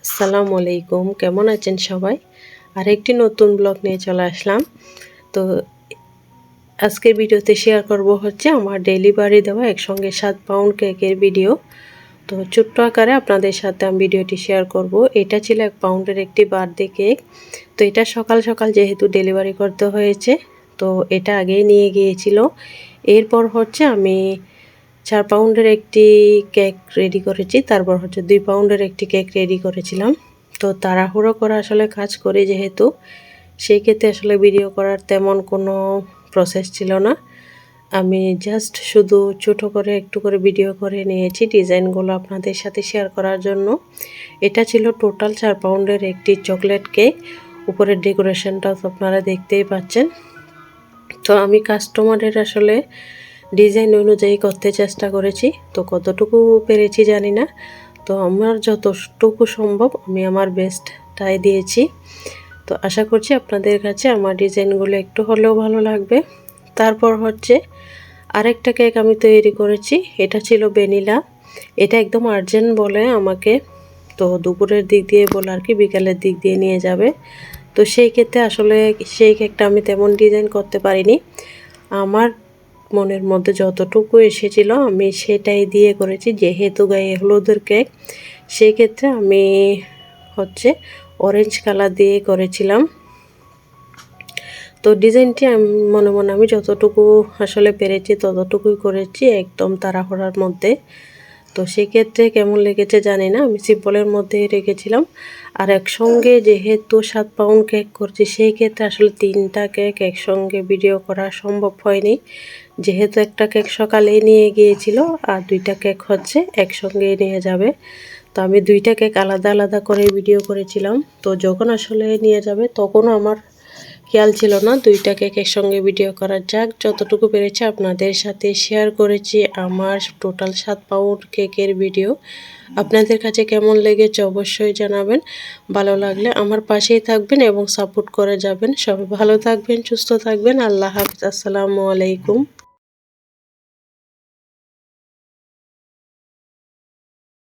আসসালামু আলাইকুম, কেমন আছেন সবাই? আরেকটি নতুন ব্লগ নিয়ে চলে আসলাম। তো আজকের ভিডিওতে শেয়ার করব হচ্ছে আমার ডেলিভারি দেওয়া একসঙ্গে 7 পাউন্ড কেকের ভিডিও। তো ছোট্ট আকারে আপনাদের সাথে আমি ভিডিওটি শেয়ার করব। এটা ছিল 1 পাউন্ডের একটি বার্থডে কেক। তো এটা সকাল সকাল যেহেতু ডেলিভারি করতে হয়েছে, তো এটা আগেই নিয়ে গিয়েছিল। এরপর হচ্ছে আমি 4 পাউন্ডের একটি কেক রেডি করেছি, তারপর হচ্ছে 2 পাউন্ডের একটি কেক রেডি করেছিলাম। তো তাড়াহুড়ো করে আসলে কাজ করি যেহেতু, সেই ক্ষেত্রে আসলে ভিডিও করার তেমন কোনো প্রসেস ছিল না। আমি জাস্ট শুধু ছোটো করে একটু করে ভিডিও করে নিয়েছি ডিজাইনগুলো আপনাদের সাথে শেয়ার করার জন্য। এটা ছিল টোটাল 4 পাউন্ডের একটি চকলেট কেক। উপরের ডেকোরেশনটাও তো আপনারা দেখতেই পাচ্ছেন। তো আমি কাস্টমারের আসলে ডিজাইন অনুযায়ী করতে চেষ্টা করেছি। তো কতটুকু পেরেছি জানি না। তো আমার যতটুকু সম্ভব আমি আমার বেস্টটাই দিয়েছি। তো আশা করছি আপনাদের কাছে আমার ডিজাইনগুলো একটু হলেও ভালো লাগবে। তারপর হচ্ছে আরেকটা কেক আমি তৈরি করেছি। এটা ছিল ভ্যানিলা। এটা একদম আর্জেন্ট বলে আমাকে, তো দুপুরের দিক দিয়ে বলে আর কি বিকালের দিক দিয়ে নিয়ে যাবে। তো সেই ক্ষেত্রে আসলে সেই কেকটা আমি তেমন ডিজাইন করতে পারিনি। আমার মনের মধ্যে যতটুকু এসেছিল আমি সেটাই দিয়ে করেছি। যেহেতু গায়ে হলুদের কেক, সেই ক্ষেত্রে আমি হচ্ছে অরেঞ্জ কালার দিয়ে করেছিলাম। তো ডিজাইনটি মনে মনে আমি যতটুকু আসলে পেরেছি ততটুকুই করেছি, একদম তাড়াহুড়ার মধ্যে। তো সেক্ষেত্রে কেমন লেগেছে জানি না, আমি সিম্পলের মধ্যেই রেখেছিলাম। আর একসঙ্গে যেহেতু 7 পাউন্ড কেক করছি, সেই ক্ষেত্রে আসলে 3টা কেক একসঙ্গে ভিডিও করা সম্ভব হয়নি। যেহেতু একটা কেক সকালেই নিয়ে গিয়েছিল আর 2টা কেক হচ্ছে একসঙ্গেই নিয়ে যাবে। তো আমি 2টা কেক আলাদা আলাদা করে ভিডিও করেছিলাম। তো যখন আসলে নিয়ে যাবে তখনও আমার খেয়াল ছিল না 2টা কেক একসঙ্গে ভিডিও করা। যাক, যতটুকু পেরেছি আপনাদের সাথে শেয়ার করেছি আমার টোটাল 7 পাউন্ড কেকের ভিডিও। আপনাদের কাছে কেমন লেগেছে অবশ্যই জানাবেন। ভালো লাগলে আমার পাশেই থাকবেন এবং সাপোর্ট করে যাবেন। সবাই ভালো থাকবেন, সুস্থ থাকবেন। আল্লাহ হাফিজ। আসসালামু আলাইকুম।